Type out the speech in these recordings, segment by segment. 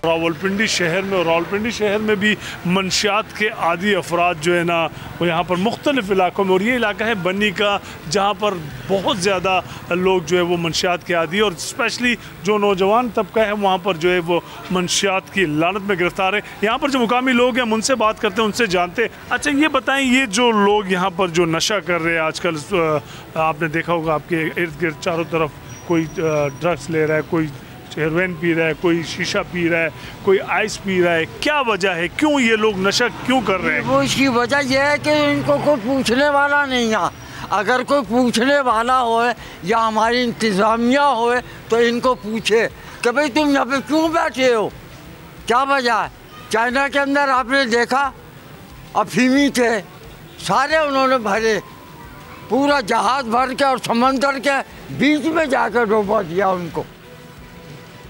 रावलपिंडी शहर में भी मंशियात के आदी अफराद जो है ना वो यहाँ पर मुख्तलिफ़ इलाकों में, और ये इलाका है बन्नी का जहाँ पर बहुत ज़्यादा लोग जो है वो मंशियात के आदी, और स्पेशली जो नौजवान तबका है वहाँ पर जो है वो मंशियात की लानत में गिरफ्तार है। यहाँ पर जो मुकामी लोग हैं हम उनसे बात करते हैं, उनसे जानते हैं। अच्छा ये बताएँ, ये जो लोग यहाँ पर जो नशा कर रहे हैं आजकल, आपने देखा होगा आपके इर्द गिर्द चारों तरफ कोई ड्रग्स ले रहा है, कोई हेरोइन पी रहा है, कोई शीशा पी रहा है, कोई आइस पी रहा है, क्या वजह है, क्यों ये लोग नशा क्यों कर रहे हैं? वो इसकी वजह यह है कि इनको कोई पूछने वाला नहीं है। अगर कोई पूछने वाला हो या हमारी इंतज़ामिया हो तो इनको पूछे कि भाई तुम यहाँ पे क्यों बैठे हो, क्या वजह है। चाइना के अंदर आपने देखा अफीमी थे, सारे उन्होंने भरे, पूरा जहाज़ भर के और समंदर के बीच में जाकर डुबा दिया उनको,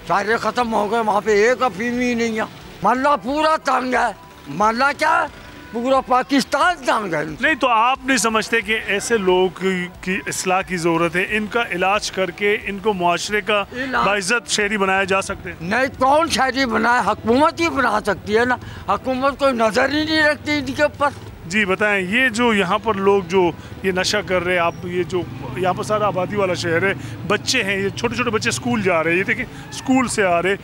सारे ख़त्म हो गए। वहाँ पे एक अफीम ही नहीं है। मल्ला पूरा तंग है, मल्ला क्या पूरा पाकिस्तान तंग है। नहीं तो आप नहीं समझते कि ऐसे लोग की इस्लाह की ज़रूरत है, इनका इलाज करके इनको मुआशरे का बाइज़्ज़त शहरी बनाया जा सकते हैं? नहीं, कौन शहरी बनाए, हुकूमत ही बना सकती है ना। हुकूमत कोई नज़र ही नहीं रखती इनके ऊपर। जी बताएं, ये जो यहाँ पर लोग जो ये नशा कर रहे हैं, आप ये जो यहाँ पर सारा आबादी वाला शहर है, बच्चे हैं, ये छोटे छोटे बच्चे स्कूल जा रहे हैं, ये देखिए स्कूल से आ रहे,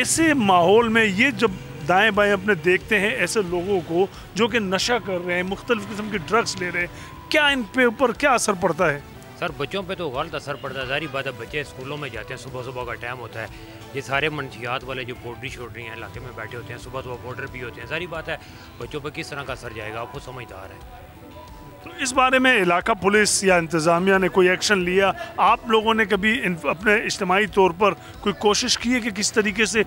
ऐसे माहौल में ये जब दाएं बाएं अपने देखते हैं ऐसे लोगों को जो कि नशा कर रहे हैं, मुख्तलिफ़ किस्म के ड्रग्स ले रहे हैं, क्या इन पे ऊपर क्या असर पड़ता है? सर बच्चों पे तो गलत असर पड़ता है, ज़ाहिर बात है। बच्चे स्कूलों में जाते हैं, सुबह सुबह का टाइम होता है, ये सारे मंशियात वाले जो पोल्ट्री शोल्ट्री हैं इलाके में बैठे होते हैं, सुबह सुबह पाउडर भी होते हैं, ज़ाहिर बात है बच्चों पे किस तरह का असर जाएगा, आपको समझदार है। तो इस बारे में इलाका पुलिस या इंतज़ामिया ने कोई एक्शन लिया? आप लोगों ने कभी अपने इज्तिमाई तौर पर कोई कोशिश की है कि किस तरीके से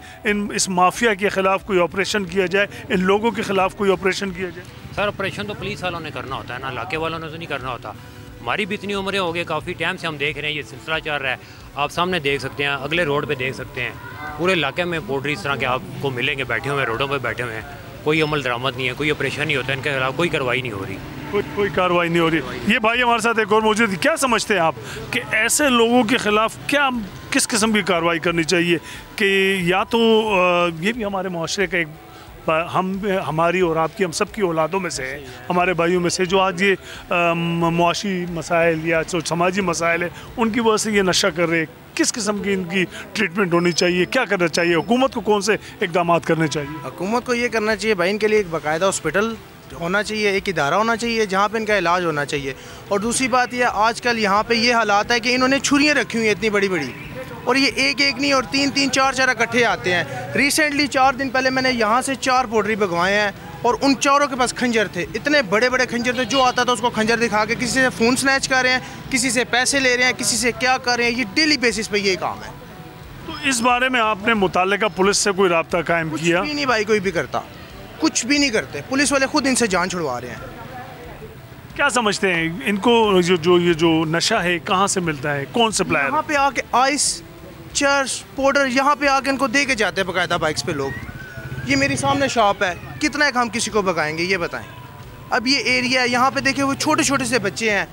इस माफिया के ख़िलाफ़ कोई ऑपरेशन किया जाए, इन लोगों के ख़िलाफ़ कोई ऑपरेशन किया जाए? सर ऑपरेशन तो पुलिस वालों ने करना होता है ना, इलाके वालों ने तो नहीं करना होता। हमारी भी इतनी उम्रें हो गई, काफ़ी टाइम से हम देख रहे हैं ये सिलसिला चल रहा है। आप सामने देख सकते हैं, अगले रोड पे देख सकते हैं, पूरे इलाके में पोल्ट्री इस तरह के आपको मिलेंगे बैठे हुए हैं, रोडों पे बैठे हुए हैं, कोई अमल दरामद नहीं है, कोई ऑपरेशन नहीं होता, इनके खिलाफ कोई कार्रवाई नहीं हो रही, कोई कार्रवाई नहीं हो रही। ये भाई हमारे साथ एक और मौजूद है, क्या समझते हैं आप कि ऐसे लोगों के ख़िलाफ़ क्या किस किस्म की कार्रवाई करनी चाहिए? कि या तो ये भी हमारे माशरे का एक हमारी और आपकी, हम सब की औलादों में से है, हमारे भाइयों में से जो आज ये मुआशी मसाइल या जो समाजी मसाइल है उनकी वजह से ये नशा कर रहे हैं, किस किस्म की इनकी ट्रीटमेंट होनी चाहिए, क्या करना चाहिए? हुकूमत को कौन से इक़दाम करने चाहिए? हुकूमत को ये करना चाहिए भाई, इनके लिए एक बाकायदा हॉस्पिटल होना चाहिए, एक इदारा होना चाहिए जहाँ पे इनका इलाज होना चाहिए। और दूसरी बात यह आजकल यहाँ पे ये हालात है कि इन्होंने छुरियाँ रखी हुई हैं इतनी बड़ी बड़ी, और ये एक एक नहीं और तीन तीन चार चार इकट्ठे आते हैं। रिसेंटली 4 दिन पहले मैंने यहाँ से 4 पोल्ट्री भगवाए हैं और उन चारों के पास खंजर थे, इतने बड़े बड़े खंजर थे, जो आता था उसको खंजर दिखा के किसी से फ़ोन स्नैच कर रहे हैं, किसी से पैसे ले रहे हैं, किसी से क्या कर रहे हैं। ये डेली बेसिस पे ये काम है। तो इस बारे में आपने मुताल्लिका पुलिस से कोई रब्ता कायम किया? कुछ भी नहीं भाई, कोई भी करता, कुछ भी नहीं करते। पुलिस वाले खुद इनसे जान छुड़वा रहे हैं। क्या समझते हैं इनको ये जो नशा है कहाँ से मिलता है, कौन सप्लायर? यहाँ पे आके आइस, चर्च, पाउडर यहाँ पे आके इनको दे के जाते हैं बाकायदा बाइक्स पे लोग। ये मेरी सामने शॉप है, कितना एक हम किसी को भगाएंगे ये बताएं। अब ये एरिया है, यहाँ पे देखिए वो छोटे छोटे से बच्चे हैं,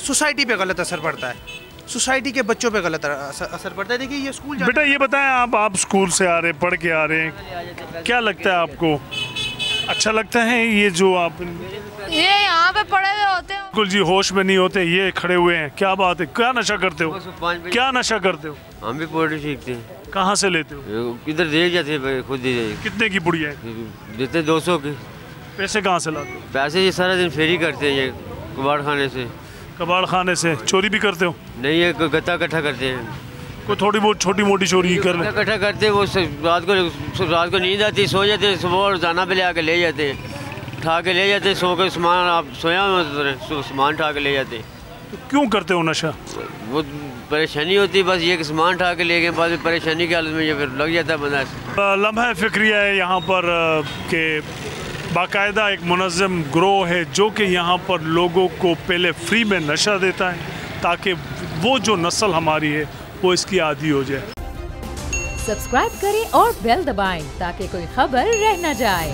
सोसाइटी पे गलत असर पड़ता है, सोसाइटी के बच्चों पे गलत असर पड़ता है। देखिए ये स्कूल, बेटा ये बताएं, आप स्कूल से आ रहे, पढ़ के आ रहे हैं, क्या लगता है आपको, अच्छा लगता है ये जो आप ये यहाँ पे पड़े हुए होते हैं? बिल्कुल जी, होश में नहीं होते, ये खड़े हुए हैं, क्या बात है, क्या नशा करते हो, क्या नशा करते हो? हम भी पोल्ट्री सीखते हैं। कहाँ से लेते हो? किधर दे जाते हैं, खुद दे जाते। कितने की बुढ़िया है? देते 200 की। पैसे कहाँ से लाते हो? पैसे ये सारा दिन फेरी करते हैं, ये कबाड़ खाने से। कबाड़ खाने से? चोरी भी करते हो? नहीं, ये गत्ता इकट्ठा करते हैं, कोई थोड़ी बहुत छोटी मोटी चोरी कर ले, इकट्ठा करते हैं। वो रात को नींद आती, सो जाते हैं, सुबह रोजाना पे ले आके ले जाते हैं, उठा के ले जाते हैं, सो के सामान, आप सोया सामान उठा के ले जाते हैं। तो क्यों करते हो नशा? वो परेशानी होती है, बस ये कि सामान उठा के ले गए, बाद परेशानी की हालत में ये फिर लग जाता है बंदा। लम्हा फिक्रिया है यहाँ पर के बाकायदा एक मुनज़्ज़म ग्रोह है जो कि यहाँ पर लोगों को पहले फ्री में नशा देता है ताकि वो जो नस्ल हमारी है वो इसकी आदी हो जाए। सब्सक्राइब करें और बेल दबाएं ताकि कोई खबर रह न जाए।